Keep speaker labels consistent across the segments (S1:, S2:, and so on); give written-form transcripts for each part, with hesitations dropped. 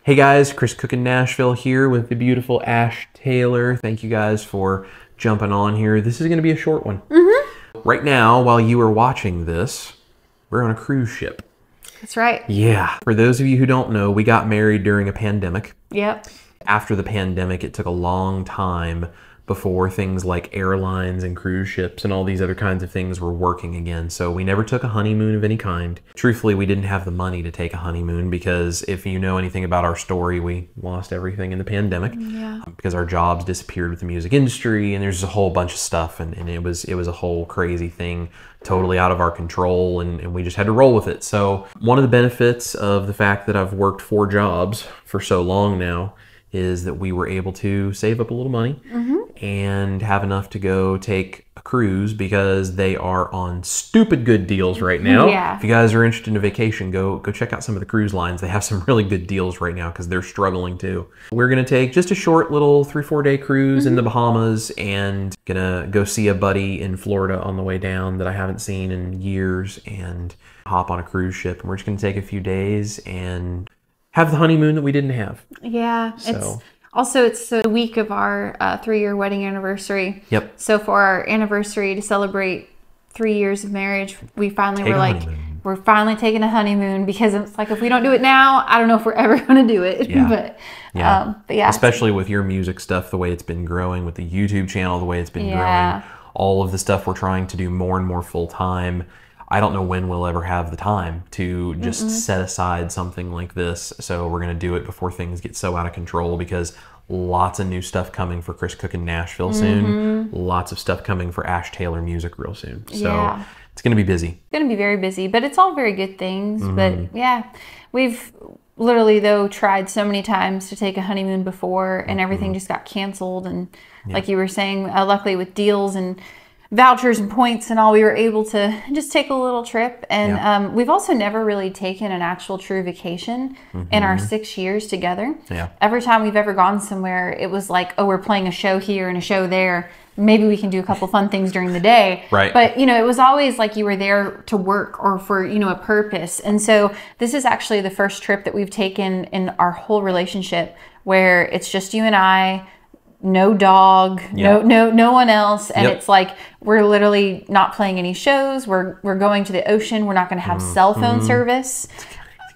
S1: Hey guys, Chris Cookin' Nashville here with the beautiful Ash Taylor. Thank you guys for jumping on here. This is going to be a short one. Right now, while you are watching this, we're on a cruise ship.
S2: That's right.
S1: Yeah. For those of you who don't know, we got married during a pandemic.
S2: Yep.
S1: After the pandemic, it took a long time before things like airlines and cruise ships and all these other kinds of things were working again. So we never took a honeymoon of any kind. Truthfully, we didn't have the money to take a honeymoon because if you know anything about our story, we lost everything in the pandemic.
S2: Yeah.
S1: Because our jobs disappeared with the music industry and there's a whole bunch of stuff and it was a whole crazy thing, totally out of our control, and we just had to roll with it. So one of the benefits of the fact that I've worked 4 jobs for so long now is that we were able to save up a little money and have enough to go take a cruise because they are on stupid good deals right now.
S2: Yeah.
S1: If you guys are interested in a vacation, go check out some of the cruise lines. They have some really good deals right now because they're struggling too. We're gonna take just a short little 3-4 day cruise in the Bahamas and gonna go see a buddy in Florida on the way down that I haven't seen in years and hop on a cruise ship. And we're just gonna take a few days and have the honeymoon that we didn't have.
S2: Yeah.
S1: So.
S2: It's the week of our 3-year wedding anniversary.
S1: Yep.
S2: So for our anniversary to celebrate 3 years of marriage, we finally were like, we're finally taking a honeymoon because it's like, if we don't do it now, I don't know if we're ever going to do it.
S1: Yeah.
S2: but yeah.
S1: Especially with your music stuff, the way it's been growing, with the YouTube channel, the way it's been growing, all of the stuff we're trying to do more and more full time. I don't know when we'll ever have the time to just set aside something like this. So we're going to do it before things get so out of control because lots of new stuff coming for Chris Cookin' Nashville soon. Lots of stuff coming for Ash Taylor Music real soon. So it's going to be busy.
S2: It's going to be very busy, but it's all very good things. But yeah, we've literally though tried so many times to take a honeymoon before and everything just got canceled. And like you were saying, luckily with deals and vouchers and points and all, we were able to just take a little trip. And we've also never really taken an actual true vacation in our 6 years together. Every time we've ever gone somewhere, it was like, oh, we're playing a show here and a show there. Maybe we can do a couple fun things during the day. But, you know, it was always like you were there to work or for, you know, a purpose. And so this is actually the first trip that we've taken in our whole relationship where it's just you and I, no dog, no one else, and it's like we're literally not playing any shows. We're going to the ocean. We're not going to have cell phone service.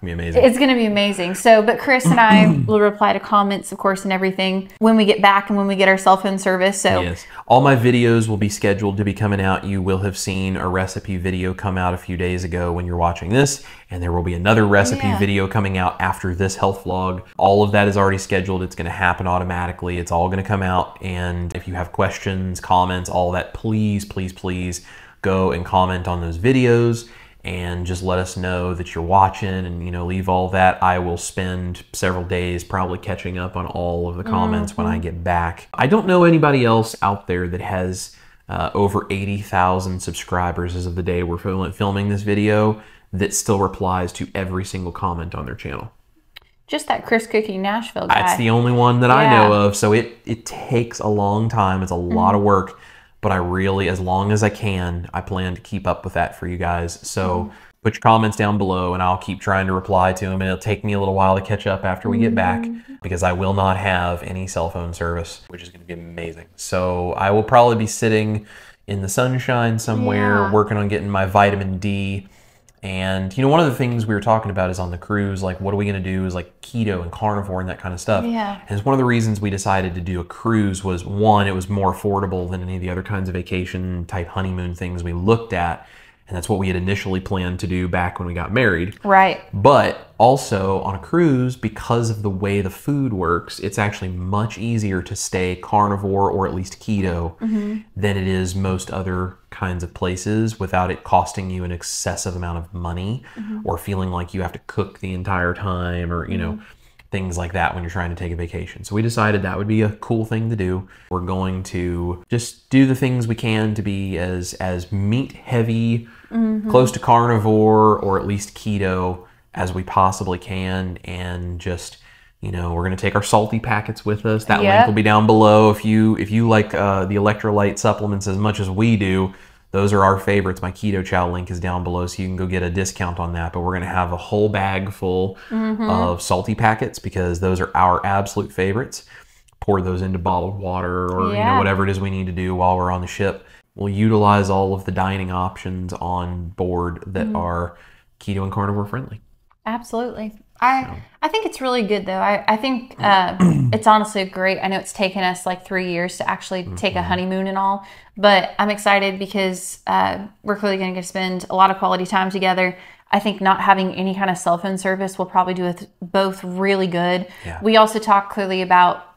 S1: It's gonna be amazing.
S2: It's gonna be amazing. So, but Chris and I will reply to comments, of course, and everything when we get back and when we get our cell phone service. So
S1: yes, all my videos will be scheduled to be coming out. You will have seen a recipe video come out a few days ago when you're watching this, and there will be another recipe video coming out after this health vlog. All of that is already scheduled. It's gonna happen automatically. It's all gonna come out. And if you have questions, comments, all that, please, please, please go and comment on those videos and just let us know that you're watching and, you know, leave all that. I will spend several days probably catching up on all of the comments when I get back. I don't know anybody else out there that has over 80,000 subscribers as of the day we're filming this video that still replies to every single comment on their channel.
S2: Just that Chris Cookin' Nashville guy.
S1: That's the only one that I know of. So it takes a long time. It's a lot of work. But I really, as long as I can, I plan to keep up with that for you guys. So put your comments down below and I'll keep trying to reply to them. And it'll take me a little while to catch up after we get back because I will not have any cell phone service, which is going to be amazing. So I will probably be sitting in the sunshine somewhere working on getting my vitamin D. And, you know, one of the things we were talking about is on the cruise, like, what are we going to do is like keto and carnivore and that kind of stuff. And it's one of the reasons we decided to do a cruise was, one, it was more affordable than any of the other kinds of vacation type honeymoon things we looked at. And that's what we had initially planned to do back when we got married. But also on a cruise, because of the way the food works, it's actually much easier to stay carnivore or at least keto than it is most other kinds of places without it costing you an excessive amount of money or feeling like you have to cook the entire time or, you know, things like that when you're trying to take a vacation. So we decided that would be a cool thing to do. We're going to just do the things we can to be as meat heavy, close to carnivore or at least keto as we possibly can, and just, you know, we're going to take our salty packets with us. That link will be down below. If you like the electrolyte supplements as much as we do, those are our favorites. My Keto Chow link is down below, so you can go get a discount on that. But we're going to have a whole bag full of salty packets because those are our absolute favorites. Pour those into bottled water or you know, whatever it is we need to do while we're on the ship. We'll utilize all of the dining options on board that are keto and carnivore friendly.
S2: Absolutely. I think it's really good though. I think it's honestly great. I know it's taken us like 3 years to actually take a honeymoon and all, but I'm excited because we're clearly going to spend a lot of quality time together. I think not having any kind of cell phone service will probably do us both really good. Yeah. We also talk clearly about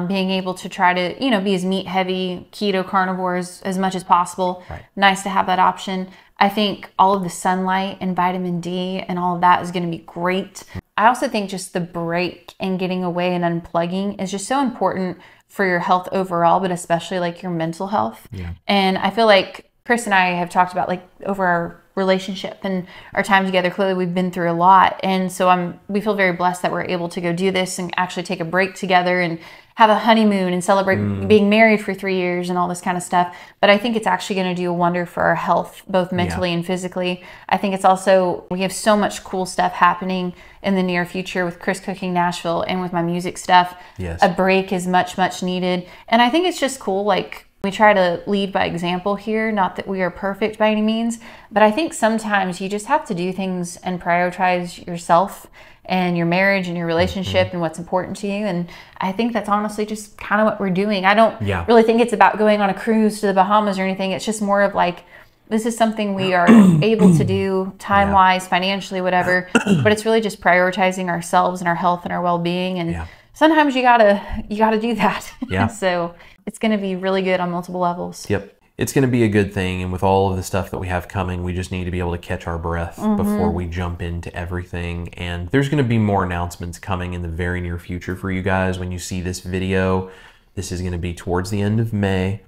S2: being able to try to, you know, be as meat heavy, keto carnivores as much as possible. Right. Nice to have that option. I think all of the sunlight and vitamin D and all of that is going to be great. I also think just the break and getting away and unplugging is just so important for your health overall, but especially like your mental health. Yeah. And I feel like Chris and I have talked about like over our relationship and our time together, clearly we've been through a lot. And so we feel very blessed that we're able to go do this and actually take a break together and have a honeymoon and celebrate being married for 3 years and all this kind of stuff. But I think it's actually going to do a wonder for our health, both mentally and physically. I think it's also, we have so much cool stuff happening in the near future with Chris Cooking Nashville and with my music stuff. Yes. A break is much, much needed. And I think it's just cool. Like, we try to lead by example here, not that we are perfect by any means, but I think sometimes you just have to do things and prioritize yourself and your marriage and your relationship and what's important to you. And I think that's honestly just kind of what we're doing. I don't really think it's about going on a cruise to the Bahamas or anything. It's just more of like, this is something we are able to do time-wise, financially, whatever, but it's really just prioritizing ourselves and our health and our well-being. And sometimes you gotta do that. Yeah. So it's going to be really good on multiple levels. Yep. It's going to be a good thing. And with all of the stuff that we have coming, we just need to be able to catch our breath before we jump into everything. And there's going to be more announcements coming in the very near future for you guys. When you see this video, this is going to be towards the end of May.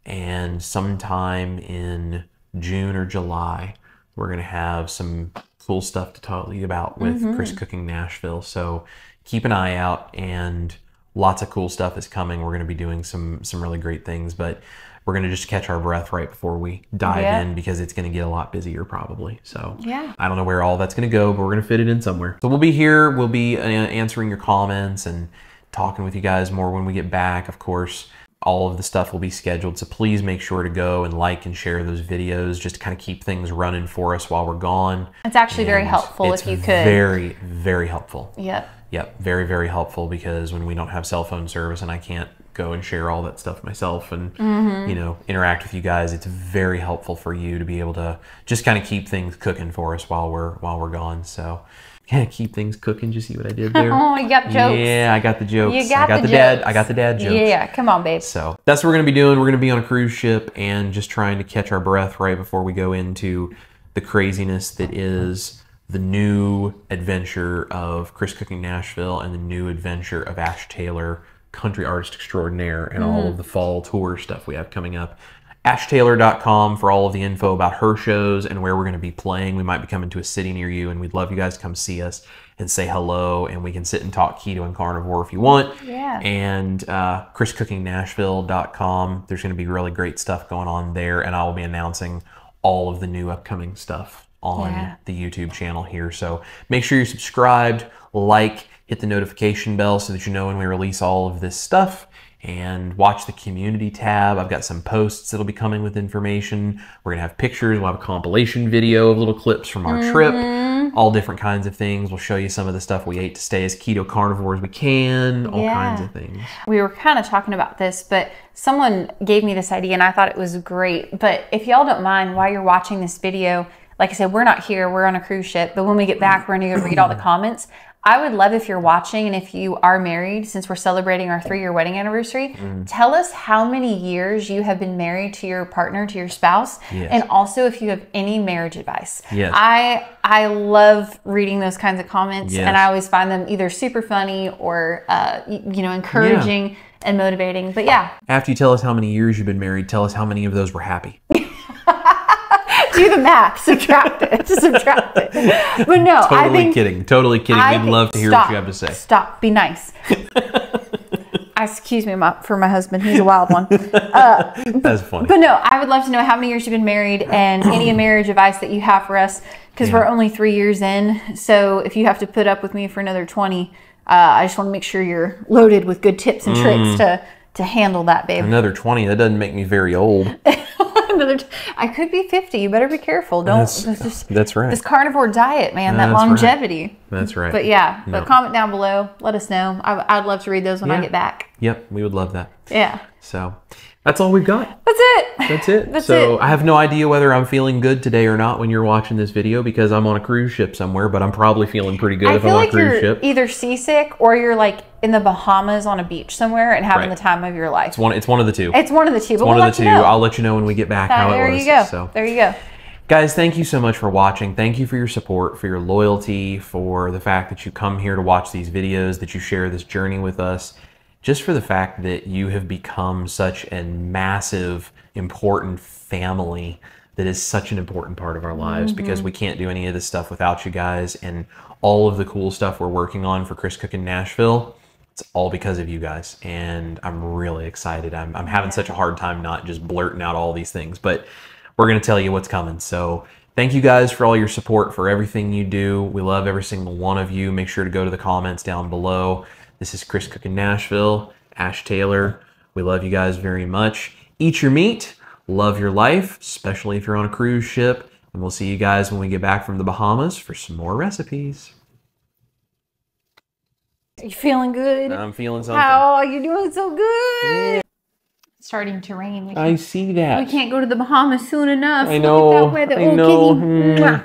S2: And sometime in June or July, we're going to have some cool stuff to talk to you about with Chris Cooking Nashville. So keep an eye out, and lots of cool stuff is coming. We're going to be doing some really great things, but we're going to just catch our breath right before we dive in because it's going to get a lot busier probably. So I don't know where all that's going to go, but we're going to fit it in somewhere. So we'll be here. We'll be answering your comments and talking with you guys more when we get back. Of course, all of the stuff will be scheduled. So please make sure to go and like and share those videos just to kind of keep things running for us while we're gone. It's actually very helpful if you could. Very, very helpful. Yep. Yep. Very, very helpful because when we don't have cell phone service and I can't go and share all that stuff myself and you know, interact with you guys, it's very helpful for you to be able to just kind of keep things cooking for us while we're gone. So yeah, keep things cooking. Did you see what I did there? Oh, you got jokes. Yeah, I got the jokes. You got the jokes. I got the dad jokes. Yeah, come on, babe. So that's what we're gonna be doing. We're gonna be on a cruise ship and just trying to catch our breath right before we go into the craziness that is the new adventure of Chris Cooking Nashville and the new adventure of Ash Taylor, country artist extraordinaire, and all of the fall tour stuff we have coming up. AshTaylor.com for all of the info about her shows and where we're going to be playing. We might be coming to a city near you, and we'd love you guys to come see us and say hello, and we can sit and talk keto and carnivore if you want. Yeah. And chriscookingnashville.com. There's going to be really great stuff going on there, and I will be announcing all of the new upcoming stuff on the YouTube channel here. So make sure you're subscribed, like, hit the notification bell so that you know when we release all of this stuff, and watch the community tab. I've got some posts that'll be coming with information. We're gonna have pictures. We'll have a compilation video of little clips from our trip, all different kinds of things. We'll show you some of the stuff we ate to stay as keto carnivore as we can, all kinds of things. We were kind of talking about this, but someone gave me this idea and I thought it was great. But if y'all don't mind, while you're watching this video, like I said, we're not here, we're on a cruise ship, but when we get back, we're gonna go read all the comments. I would love if you're watching and if you are married, since we're celebrating our 3-year wedding anniversary, tell us how many years you have been married to your partner, to your spouse, and also if you have any marriage advice. Yes. I love reading those kinds of comments, and I always find them either super funny or you know, encouraging and motivating. But after you tell us how many years you've been married, tell us how many of those were happy. Do the math, subtract it, But no, Totally kidding. We'd love to hear what you have to say. Stop, be nice. excuse me for my husband. He's a wild one.
S1: That's funny.
S2: But no, I would love to know how many years you've been married and any marriage advice that you have for us, because we're only 3 years in. So if you have to put up with me for another 20, I just want to make sure you're loaded with good tips and tricks to handle that, babe.
S1: Another 20, that doesn't make me very old.
S2: I could be 50. You better be careful. That's right. This carnivore diet, man, that longevity.
S1: Right. That's right.
S2: But yeah, but comment down below. Let us know. I'd love to read those when I get back.
S1: Yep, we would love that.
S2: Yeah.
S1: So that's all we've got.
S2: That's it.
S1: That's it. So I have no idea whether I'm feeling good today or not when you're watching this video, because I'm on a cruise ship somewhere, but I'm probably feeling pretty good if I'm on a cruise ship.
S2: Either seasick or you're like in the Bahamas on a beach somewhere and having the time of your life.
S1: It's one of the two.
S2: It's one of the two.
S1: It's one of the two. I'll let you know when we get back how it was.
S2: There you go.
S1: So.
S2: There you go.
S1: Guys, thank you so much for watching. Thank you for your support, for your loyalty, for the fact that you come here to watch these videos, that you share this journey with us, just for the fact that you have become such a massive, important family that is such an important part of our lives, because we can't do any of this stuff without you guys, and all of the cool stuff we're working on for Chris Cookin' Nashville, it's all because of you guys, and I'm really excited. I'm having such a hard time not just blurting out all these things, but we're going to tell you what's coming. So thank you guys for all your support, for everything you do. We love every single one of you. Make sure to go to the comments down below. This is Chris Cookin' Nashville, Ash Taylor. We love you guys very much. Eat your meat, love your life, especially if you're on a cruise ship. And we'll see you guys when we get back from the Bahamas for some more recipes.
S2: Are you feeling good?
S1: I'm feeling something.
S2: Oh, you're doing so good. Yeah. It's starting to rain.
S1: I see that.
S2: We can't go to the Bahamas soon enough.
S1: I know.
S2: Look at that weather.
S1: I know.